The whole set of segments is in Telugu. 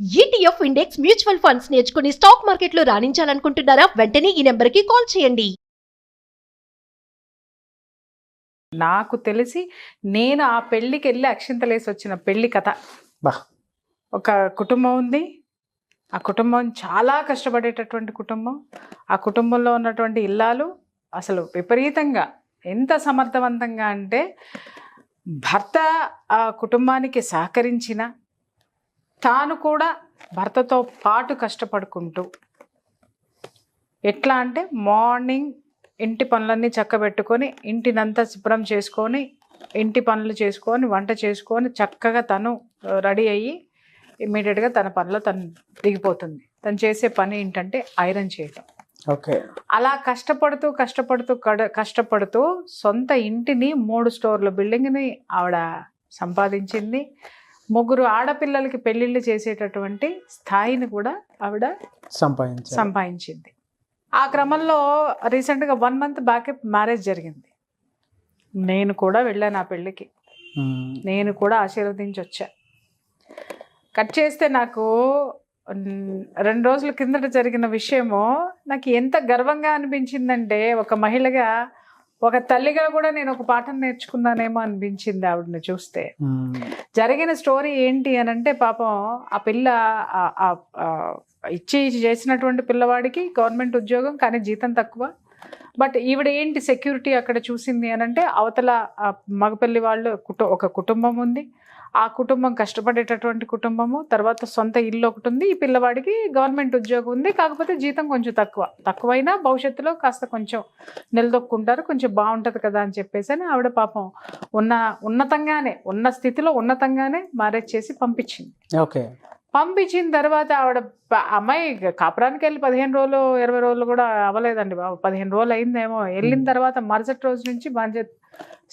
ETF ఇండెక్స్ మ్యూచువల్ ఫండ్స్ నేర్చుకుని స్టాక్ మార్కెట్లో రాణించాలనుకుంటున్నారా? వెంటనే ఈ నెంబర్కి కాల్ చేయండి. నాకు తెలిసి నేను ఆ పెళ్ళికి వెళ్ళి అక్షింతలేసి వచ్చిన పెళ్లి కథ. బా ఒక కుటుంబం ఉంది. ఆ కుటుంబం చాలా కష్టపడేటటువంటి కుటుంబం. ఆ కుటుంబంలో ఉన్నటువంటి ఇల్లాలు అసలు విపరీతంగా ఎంత సమర్థవంతంగా అంటే భర్త ఆ కుటుంబానికి సహకరించిన తాను కూడా భర్తతో పాటు కష్టపడుకుంటూ ఎట్లా అంటే మార్నింగ్ ఇంటి పనులన్నీ చక్కబెట్టుకొని ఇంటినంతా శుభ్రం చేసుకొని ఇంటి పనులు చేసుకొని వంట చేసుకొని చక్కగా తను రెడీ అయ్యి ఇమ్మీడియట్గా తన పనిలో తను దిగిపోతుంది. తను చేసే పని ఏంటంటే ఐరన్ చేయటం. ఓకే. అలా కష్టపడుతూ సొంత ఇంటిని 3 స్టోర్ల బిల్డింగ్ని ఆవిడ సంపాదించింది. 3 ఆడపిల్లలకి పెళ్ళిళ్ళు చేసేటటువంటి స్థాయిని కూడా ఆవిడ సంపాదించింది. ఆ క్రమంలో రీసెంట్గా 1 మంత్ బ్యాక్ మ్యారేజ్ జరిగింది. నేను కూడా వెళ్ళాను ఆ పెళ్ళికి. నేను కూడా ఆశీర్వదించి వచ్చా. కట్ చేస్తే నాకు 2 రోజుల కిందట జరిగిన విషయము నాకు ఎంత గర్వంగా అనిపించిందంటే, ఒక మహిళగా ఒక తల్లిగా కూడా నేను ఒక పాఠం నేర్చుకున్నానేమో అనిపించింది ఆవిడని చూస్తే. జరిగిన స్టోరీ ఏంటి అని అంటే, పాపం ఆ పిల్ల ఇచ్చి చేసినటువంటి పిల్లవాడికి గవర్నమెంట్ ఉద్యోగం, కానీ జీతం తక్కువ. బట్ ఈవిడ ఏంటి సెక్యూరిటీ అక్కడ చూసింది అని అంటే, అవతల మగపల్లి వాళ్ళు ఒక కుటుంబం ఉంది. ఆ కుటుంబం కష్టపడేటటువంటి కుటుంబము. తర్వాత సొంత ఇల్లు ఒకటి ఉంది. ఈ పిల్లవాడికి గవర్నమెంట్ ఉద్యోగం ఉంది, కాకపోతే జీతం కొంచెం తక్కువైనా భవిష్యత్తులో కాస్త కొంచెం నిలదొక్కుంటారు, కొంచెం బాగుంటుంది కదా అని చెప్పేసి అని ఆవిడ పాపం ఉన్న స్థితిలో ఉన్నతంగానే మ్యారేజ్ చేసి పంపించింది. ఓకే. పంపించిన తర్వాత ఆవిడ అమ్మాయి కాపురానికి వెళ్ళి 15 రోజులు 20 రోజులు కూడా అవ్వలేదండి బాబు, 15 రోజులు అయిందేమో. వెళ్ళిన తర్వాత మరుసటి రోజు నుంచి బాధ్యత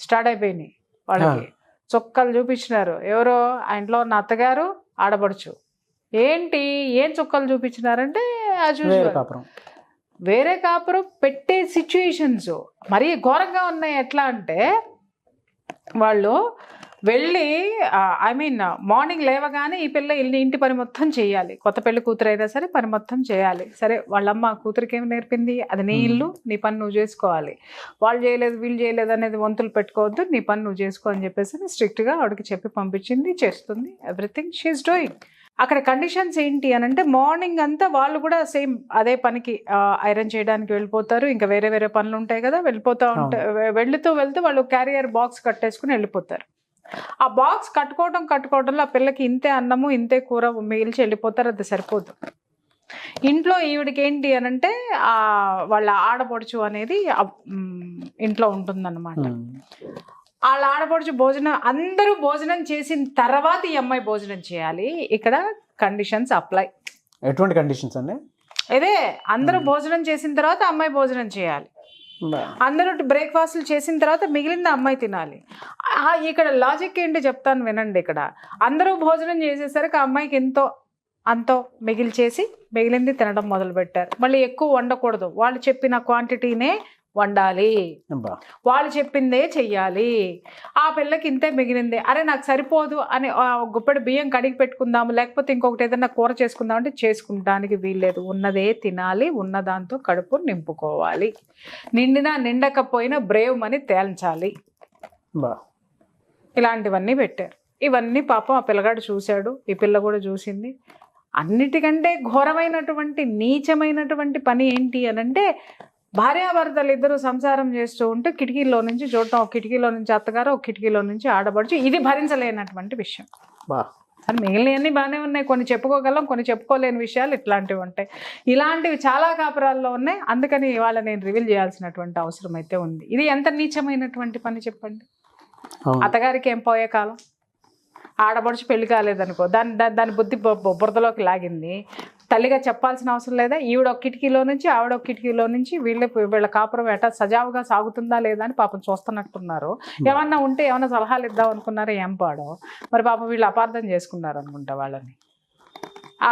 స్టార్ట్ అయిపోయినాయి వాళ్ళకి. చొక్కాలు చూపించినారు. ఎవరో ఆ ఇంట్లో ఉన్న అత్తగారు, ఆడపడుచు. ఏం చొక్కాలు చూపించినారంటే వేరే కాపురం పెట్టే సిచ్యుయేషన్స్ మరీ ఘోరంగా ఉన్నాయి. ఎట్లా అంటే వాళ్ళు వెళ్ళి మార్నింగ్ లేవగానే ఈ పిల్ల ఇంటి పని మొత్తం చేయాలి. కొత్త పెళ్లి కూతురు అయినా సరే పని మొత్తం చేయాలి. సరే, వాళ్ళమ్మ కూతురికి ఏమి నేర్పింది? అది నీ ఇల్లు, నీ పని నువ్వు చేసుకోవాలి. వాళ్ళు చేయలేదు వీళ్ళు చేయలేదు అనేది వంతులు పెట్టుకోవద్దు, నీ పని నువ్వు చేసుకో అని చెప్పేసి స్ట్రిక్ట్గా ఆవిడకి చెప్పి పంపించింది. చేస్తుంది, ఎవ్రీథింగ్ షీఈస్ డూయింగ్. అక్కడ కండిషన్స్ ఏంటి అని అంటే, మార్నింగ్ అంతా వాళ్ళు కూడా సేమ్ అదే పనికి ఐరన్ చేయడానికి వెళ్ళిపోతారు. ఇంకా వేరే వేరే పనులు ఉంటాయి కదా, వెళ్తూ వాళ్ళు క్యారియర్ బాక్స్ కట్టేసుకుని వెళ్ళిపోతారు. ఆ బాక్స్ కట్టుకోవడంలో ఆ పిల్లకి ఇంతే అన్నము ఇంతే కూర మిగిల్చి వెళ్ళిపోతారు. అది సరిపోదు. ఇంట్లో ఈవిడికి ఏంటి అని అంటే, వాళ్ళ ఆడపడుచు అనేది ఇంట్లో ఉంటుందన్నమాట. వాళ్ళ ఆడపడుచు అందరూ భోజనం చేసిన తర్వాత ఈ అమ్మాయి భోజనం చేయాలి. ఇక్కడ కండిషన్స్ అప్లై. ఎటువంటి కండిషన్స్ అండి? ఇదే, అందరూ భోజనం చేసిన తర్వాత అమ్మాయి భోజనం చేయాలి. అందరూ బ్రేక్ఫాస్ట్లు చేసిన తర్వాత మిగిలింది అమ్మాయి తినాలి. ఇక్కడ లాజిక్ ఏంటి చెప్తాను వినండి. ఇక్కడ అందరూ భోజనం చేసేసరికి ఆ అమ్మాయికి అంతో మిగిలింది తినడం మొదలుపెట్టారు. మళ్ళీ ఎక్కువ వండకూడదు, వాళ్ళు చెప్పిన క్వాంటిటీనే వండాలి, వాళ్ళు చెప్పిందే చెయ్యాలి. ఆ పిల్లకి ఇంతే మిగిలింది, అరే నాకు సరిపోదు అని గుప్పెడు బియ్యం కడిగి పెట్టుకుందాము, లేకపోతే ఇంకొకటి ఏదైనా కూర చేసుకుందాం అంటే చేసుకుంటానికి వీల్లేదు. ఉన్నదే తినాలి, ఉన్నదాంతో కడుపు నింపుకోవాలి. నిండినా నిండకపోయినా బ్రేవ్ మని తేల్చాలి. ఇలాంటివన్నీ పెట్టారు. ఇవన్నీ పాపం ఆ పిల్లగాడు చూశాడు, ఈ పిల్ల కూడా చూసింది. అన్నిటికంటే ఘోరమైనటువంటి నీచమైనటువంటి పని ఏంటి అని అంటే, భార్యాభర్తలు ఇద్దరు సంసారం చేస్తూ ఉంటే కిటికీలో నుంచి చూడటం, ఒక కిటికీలో నుంచి అత్తగారు, ఒక కిటికీలో నుంచి ఆడపడుచు. ఇది భరించలేనటువంటి విషయం. అని మిగిలినవన్నీ బాగానే ఉన్నాయి, కొన్ని చెప్పుకోగలం, కొన్ని చెప్పుకోలేని విషయాలు ఇట్లాంటివి ఉంటాయి. ఇలాంటివి చాలా కాపురాల్లో ఉన్నాయి. అందుకని ఇవాళ నేను రివీల్ చేయాల్సినటువంటి అవసరం అయితే ఉంది. ఇది ఎంత నీచమైనటువంటి పని చెప్పండి. అత్తగారికి ఏం పోయే కాలం, ఆడపడుచు పెళ్లి కాలేదనుకో, దాని బుద్ధి బురదలోకి లాగింది. తల్లిగా చెప్పాల్సిన అవసరం లేదా? ఈవిడ ఒక కిటికీలో నుంచి ఆవిడ ఒక కిటికీలో నుంచి వీళ్ళ కాపురం ఎట సజావుగా సాగుతుందా లేదా అని పాపం చూస్తున్నట్టున్నారు. ఏమన్నా ఉంటే ఏమన్నా సలహాలు ఇద్దాం అనుకున్నారో ఏం పాడో మరి. పాపం వీళ్ళు అపార్థం చేసుకున్నారు అనుకుంటా వాళ్ళని.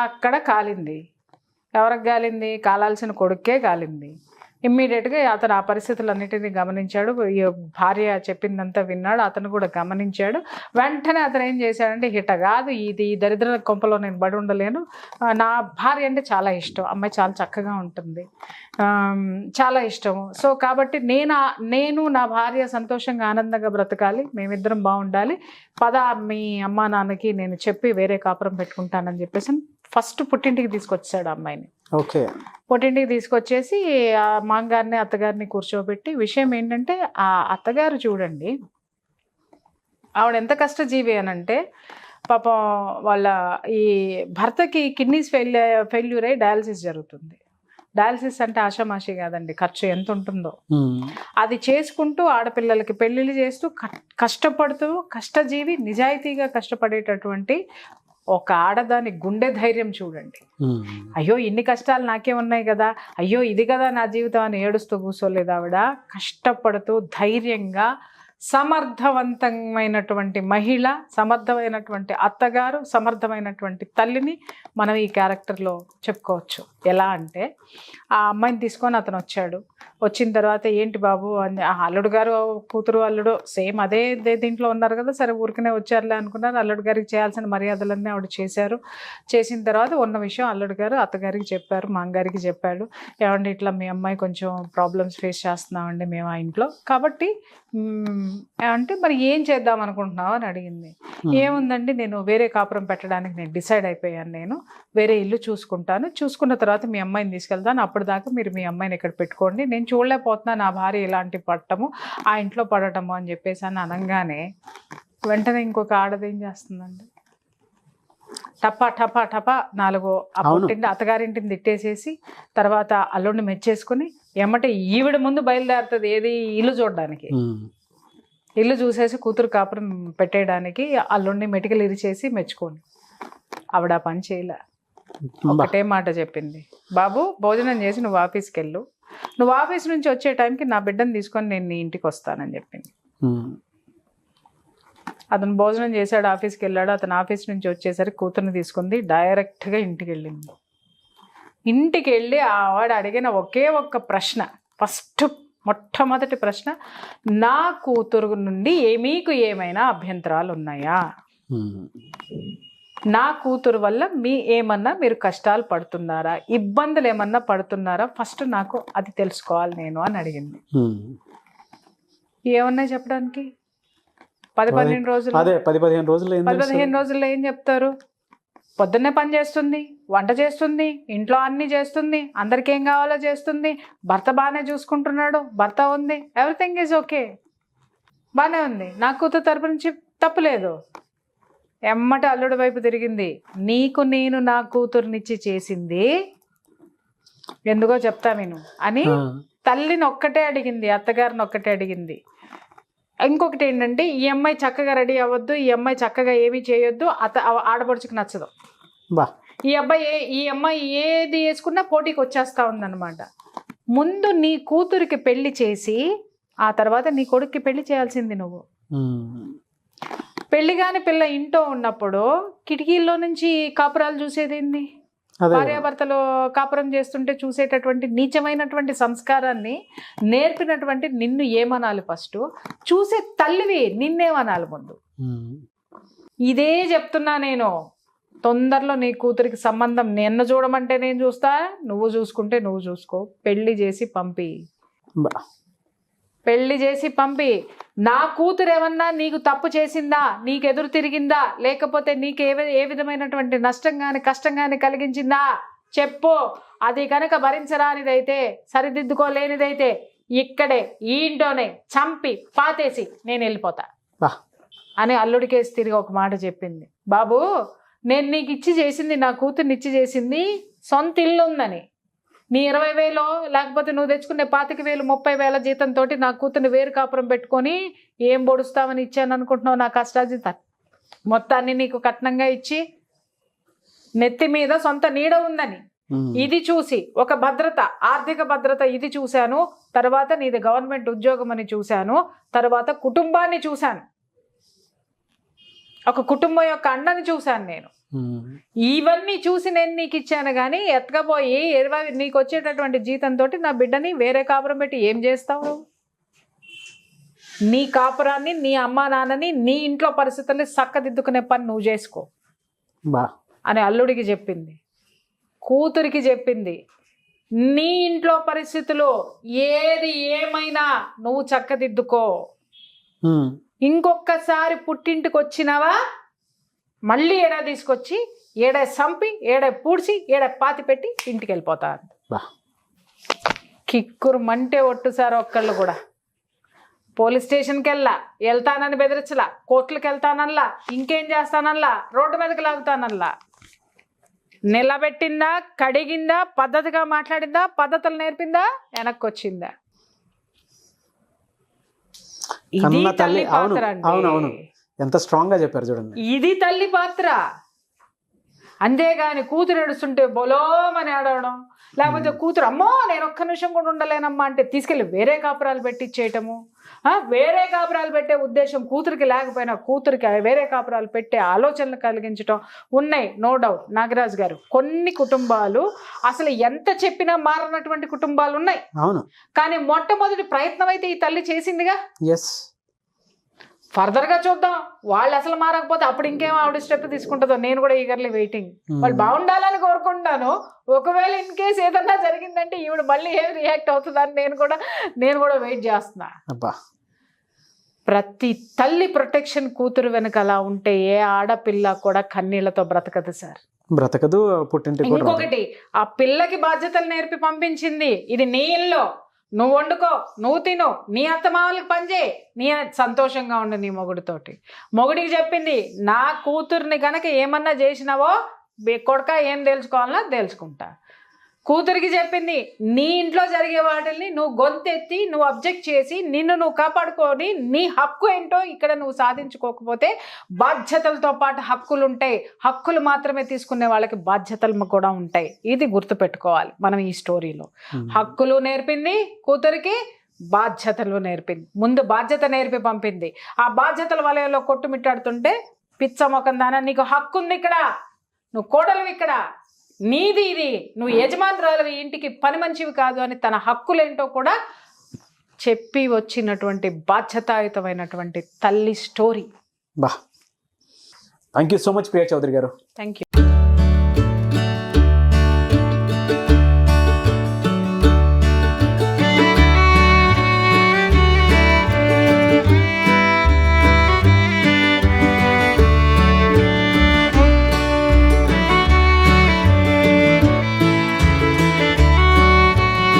అక్కడ కాలింది. ఎవరికి కాలింది? కాలాల్సిన కొడుక్కే కాలింది. ఇమ్మీడియట్గా అతను ఆ పరిస్థితులన్నిటినీ గమనించాడు. ఈ భార్య చెప్పిందంతా విన్నాడు. అతను కూడా గమనించాడు. వెంటనే అతను ఏం చేశాడంటే, ఇట కాదు ఈ దరిద్ర కొంపలో నేను బడి ఉండలేను, నా భార్య అంటే చాలా ఇష్టం, అమ్మాయి చాలా చక్కగా ఉంటుంది, చాలా ఇష్టము. సో కాబట్టి నేను నా భార్య సంతోషంగా ఆనందంగా బ్రతకాలి, మేమిద్దరం బాగుండాలి, పద మీ అమ్మా నాన్నకి నేను చెప్పి వేరే కాపురం పెట్టుకుంటానని చెప్పేసి ఫస్ట్ పుట్టింటికి తీసుకొచ్చాడు అమ్మాయిని. ఓకే. పుట్టింటికి తీసుకొచ్చేసి ఆ మామగారిని అత్తగారిని కూర్చోబెట్టి, విషయం ఏంటంటే ఆ అత్తగారు చూడండి, ఆవిడ ఎంత కష్టజీవి అనంటే, పాపం వాళ్ళ ఈ భర్తకి కిడ్నీస్ ఫెయిల్యూర్ అయ్యి డయాలసిస్ జరుగుతుంది. డయాలసిస్ అంటే ఆషామాషి కాదండి, ఖర్చు ఎంత ఉంటుందో. అది చేసుకుంటూ ఆడపిల్లలకి పెళ్ళిళ్ళు చేస్తూ కష్టపడుతూ, కష్టజీవి, నిజాయితీగా కష్టపడేటటువంటి ఒక ఆడదాని గుండె ధైర్యం చూడండి. అయ్యో ఇన్ని కష్టాలు నాకే ఉన్నాయి కదా, అయ్యో ఇది కదా నా జీవితం అని ఏడుస్తూ కూర్చోలేదు ఆవిడ. కష్టపడుతూ ధైర్యంగా సమర్థవంతమైనటువంటి మహిళ, సమర్థమైనటువంటి అత్తగారు, సమర్థమైనటువంటి తల్లిని మనం ఈ క్యారెక్టర్లో చెప్పుకోవచ్చు. ఎలా అంటే, ఆ అమ్మాయిని తీసుకొని అతను వచ్చాడు. వచ్చిన తర్వాత ఏంటి బాబు అని, అల్లుడు గారు కూతురు అల్లుడు సేమ్ అదే దీంట్లో ఉన్నారు కదా, సరే ఊరికనే వచ్చారులే అనుకున్నారు. అల్లుడు గారికి చేయాల్సిన మర్యాదలన్నీ ఆవిడ చేశారు. చేసిన తర్వాత ఉన్న విషయం అల్లుడు గారు అత్తగారికి చెప్పారు, మామగారికి చెప్పాడు. ఏమండి ఇట్లా మీ అమ్మాయి కొంచెం ప్రాబ్లమ్స్ ఫేస్ చేస్తున్నామండి మేము ఆ ఇంట్లో, కాబట్టి అంటే మరి ఏం చేద్దాం అనుకుంటున్నావు అని అడిగింది. ఏముందండి, నేను వేరే కాపురం పెట్టడానికి నేను డిసైడ్ అయిపోయాను, నేను వేరే ఇల్లు చూసుకుంటాను, చూసుకున్న తర్వాత మీ అమ్మాయిని తీసుకెళ్తాను, అప్పటిదాకా మీరు మీ అమ్మాయిని ఇక్కడ పెట్టుకోండి, నేను చూడలేకపోతున్నాను నా భార్య ఇలాంటి పడటము, ఆ ఇంట్లో పడటము అని చెప్పేసి అని అనగానే వెంటనే ఇంకొక ఆడదేం చేస్తుందండి, టపా టపా టపా 4 పుట్టింటి అత్తగారింటిని తిట్టేసేసి తర్వాత అల్లుడిని మెచ్చేసుకుని ఎమ్మటే ఈవిడ ముందు బయలుదేరుతుంది, ఏది ఇల్లు చూడడానికి. ఇల్లు చూసేసి కూతురు కాపురం పెట్టేయడానికి అల్లుడిని మెటికలు ఇరిచేసి మెచ్చుకోండి. ఆవిడ ఆ పని చేయలే. ఒకటే మాట చెప్పింది, బాబు భోజనం చేసి నువ్వు ఆఫీస్కి వెళ్ళు, నువ్వు ఆఫీస్ నుంచి వచ్చే టైంకి నా బిడ్డను తీసుకొని నేను నీ ఇంటికి వస్తానని చెప్పింది. అతను భోజనం చేశాడు, ఆఫీస్కి వెళ్ళాడు. అతను ఆఫీస్ నుంచి వచ్చేసరికి కూతురుని తీసుకుంది, డైరెక్ట్గా ఇంటికి వెళ్ళింది. ఇంటికి వెళ్ళి ఆవిడ అడిగిన ఒకే ఒక్క ప్రశ్న, మొట్టమొదటి ప్రశ్న, నా కూతురు నుండి మీకు ఏమైనా అభ్యంతరాలు ఉన్నాయా, నా కూతురు వల్ల ఏమన్నా మీరు కష్టాలు పడుతున్నారా, ఇబ్బందులు ఏమన్నా పడుతున్నారా, ఫస్ట్ నాకు అది తెలుసుకోవాలి నేను అని అడిగింది. ఏమన్నా చెప్పడానికి 10-15 రోజుల్లో ఏం చెప్తారు? పొద్దున్నే పని చేస్తుంది, వంట చేస్తుంది, ఇంట్లో అన్నీ చేస్తుంది, అందరికి ఏం కావాలో చేస్తుంది, భర్త బాగానే చూసుకుంటున్నాడు, భర్త ఉంది, ఎవ్రీథింగ్ ఈజ్ ఓకే, బాగానే ఉంది, నా కూతురు తరపు నుంచి తప్పులేదు. ఎమ్మట అల్లుడి వైపు తిరిగింది, నీకు నేను నా కూతురునిచ్చి చేసింది ఎందుకో చెప్తా నేను అని తల్లిని ఒక్కటే అడిగింది, అత్తగారిని ఒక్కటే అడిగింది. ఇంకొకటి ఏంటంటే, ఈ అమ్మాయి చక్కగా రెడీ అవ్వద్దు, ఈ అమ్మాయి చక్కగా ఏమీ చేయొద్దు, ఆడపడుచుకు నచ్చదు, ఈ అమ్మాయి ఏది వేసుకున్నా పోటీకి వచ్చేస్తా ఉందన్నమాట. ముందు నీ కూతురికి పెళ్లి చేసి ఆ తర్వాత నీ కొడుక్కి పెళ్లి చేయాల్సింది నువ్వు. పెళ్లి కాని పిల్ల ఇంట్లో ఉన్నప్పుడు కిటికీల్లో నుంచి కాపురాలు చూసేదేంది? భార్యాభర్తలు కాపురం చేస్తుంటే చూసేటటువంటి నీచమైనటువంటి సంస్కారాన్ని నేర్పినటువంటి నిన్ను ఏమనాలి? ఫస్ట్ చూసే తల్లివి నిన్నేమనాలి ముందు? ఇదే చెప్తున్నా నేను. తొందరలో నీ కూతురికి సంబంధం నిన్ను చూడమంటే నేను చూస్తా, నువ్వు చూసుకుంటే నువ్వు చూసుకో. పెళ్లి చేసి పంపి. నా కూతురు ఏమన్నా నీకు తప్పు చేసిందా, నీకు ఎదురు తిరిగిందా, లేకపోతే నీకు ఏ విధమైనటువంటి నష్టం కానీ కష్టం కానీ కలిగించిందా చెప్పు. అది కనుక భరించరానిదైతే, సరిదిద్దుకోలేనిదైతే ఇక్కడే ఈ ఇంట్లోనే చంపి పాతేసి నేను వెళ్ళిపోతా అని అల్లుడికేసి తిరిగి ఒక మాట చెప్పింది. బాబు, నేను నీకు ఇచ్చి చేసింది, నా కూతుర్ని ఇచ్చి చేసింది సొంత ఇల్లు ఉందని. నీ 20,000 లేకపోతే నువ్వు తెచ్చుకునే 25,000 30,000 జీతంతో నా కూతుర్ని వేరు కాపురం పెట్టుకొని ఏం పొడుస్తామని ఇచ్చాను అనుకుంటున్నావు? నా కష్టాజీత మొత్తాన్ని నీకు కట్నంగా ఇచ్చి నెత్తి మీద సొంత నీడ ఉందని ఇది చూసి, ఒక భద్రత, ఆర్థిక భద్రత ఇది చూశాను, తర్వాత నీది గవర్నమెంట్ ఉద్యోగం అని చూశాను, తర్వాత కుటుంబాన్ని చూశాను, ఒక కుటుంబం యొక్క అండని చూశాను నేను. ఇవన్నీ చూసి నేను నీకు ఇచ్చాను కానీ ఎత్తకపోయి నీకు వచ్చేటటువంటి జీతంతో నా బిడ్డని వేరే కాపురం పెట్టి ఏం చేస్తావు నువ్వు? నీ కాపురాన్ని, నీ అమ్మా నాన్నని, నీ ఇంట్లో పరిస్థితుల్ని చక్కదిద్దుకునే పని నువ్వు చేసుకో అని అల్లుడికి చెప్పింది. కూతురికి చెప్పింది, నీ ఇంట్లో పరిస్థితులు ఏది ఏమైనా నువ్వు చక్కదిద్దుకో. ఇంకొకసారి పుట్టింటికి వచ్చినావా మళ్ళీ ఏడా తీసుకొచ్చి ఏడా సంపి ఏడా పూడ్చి ఏడా పాతి పెట్టి ఇంటికి వెళ్ళిపోతా. కిక్కురు మంటే ఒట్టు సార్ ఒక్కళ్ళు కూడా. పోలీస్ స్టేషన్కి వెళ్తానని బెదిరించలా, కోర్టులకు వెళ్తానల్లా, ఇంకేం చేస్తానల్లా, రోడ్డు మీదకి లాగుతానల్లా. నిలబెట్టిందా, కడిగిందా, పద్ధతిగా మాట్లాడిందా, పద్ధతులు నేర్పిందా, వెనక్కి వచ్చిందా? ఇది తల్లి పాత్ర అండి. ఎంత స్ట్రాంగ్ గా చెప్పారు చూడండి. ఇది తల్లి పాత్ర. అంతేగాని కూతురు ఏడుస్తుంటే బొలోమని ఆడవడం, లేకపోతే కూతురు అమ్మో నేను ఒక్క నిమిషం కూడా ఉండలేనమ్మా అంటే తీసుకెళ్ళి వేరే కాపురాలు పెట్టించేయటము. వేరే కాపురాలు పెట్టే ఉద్దేశం కూతురికి లేకపోయినా కూతురికి వేరే కాపురాలు పెట్టే ఆలోచనలు కలిగించడం ఉన్నాయి. నో డౌట్ నాగరాజు గారు, కొన్ని కుటుంబాలు అసలు ఎంత చెప్పినా మారనటువంటి కుటుంబాలు ఉన్నాయి. అవును, కానీ మొట్టమొదటి ప్రయత్నం అయితే ఈ తల్లి చేసిందిగా. ఎస్, ఫర్దర్ గా చూద్దాం. వాళ్ళు అసలు మారకపోతే అప్పుడు ఇంకేం ఆవిడ స్టెప్ తీసుకుంటుందో. నేను కూడా ఈగర్లీ వెయిటింగ్. వాళ్ళు బాగుండాలని కోరుకుంటాను. ఒకవేళ ఇన్ కేసు ఏదన్నా జరిగిందంటే ఈవిడ మళ్ళీ ఏం రియాక్ట్ అవుతుందని నేను కూడా వెయిట్ చేస్తున్నా. ప్రతి తల్లి ప్రొటెక్షన్ కూతురు వెనక అలా ఉంటే ఏ ఆడపిల్ల కూడా కన్నీళ్లతో బ్రతకదు సార్, బ్రతకదు. పుట్టింటి ఇంకొకటి, ఆ పిల్లకి బాధ్యతలు నేర్పి పంపించింది. ఇది నీ ఇల్లు, నువ్వు వండుకో, నువ్వు తిను, నీ అత్తమామలకు పనిచేయి, నీ సంతోషంగా ఉండు నీ మొగుడితోటి. మొగుడికి చెప్పింది, నా కూతుర్ని గనక ఏమన్నా చేసినావో కొడక ఏం తెలుసుకోవాలన్నా తెలుసుకుంటా. కూతురికి చెప్పింది, నీ ఇంట్లో జరిగే వాటిని నువ్వు గొంతెత్తి నువ్వు అబ్జెక్ట్ చేసి నిన్ను నువ్వు కాపాడుకొని నీ హక్కు ఏంటో ఇక్కడ నువ్వు సాధించుకోకపోతే బాధ్యతలతో పాటు హక్కులు ఉంటాయి. హక్కులు మాత్రమే తీసుకునే వాళ్ళకి బాధ్యతలు కూడా ఉంటాయి. ఇది గుర్తుపెట్టుకోవాలి మనం ఈ స్టోరీలో. హక్కులు నేర్పింది కూతురికి, బాధ్యతలు నేర్పింది. ముందు బాధ్యత నేర్పి పంపింది. ఆ బాధ్యతల వలయంలో కొట్టుమిట్టాడుతుంటే పిచ్చ మొఖం దాన, నీకు హక్కు ఉంది ఇక్కడ, నువ్వు కోడలు ఇక్కడ, నీది ఇది, నువ్వు యజమానురాలివి, ఇంటికి పని మంచివి కాదు అని తన హక్కులేంటో కూడా చెప్పి వచ్చినటువంటి బాధ్యతాయుతమైనటువంటి తల్లి story. Thank you so much Priya Chowdary garu. Thank you.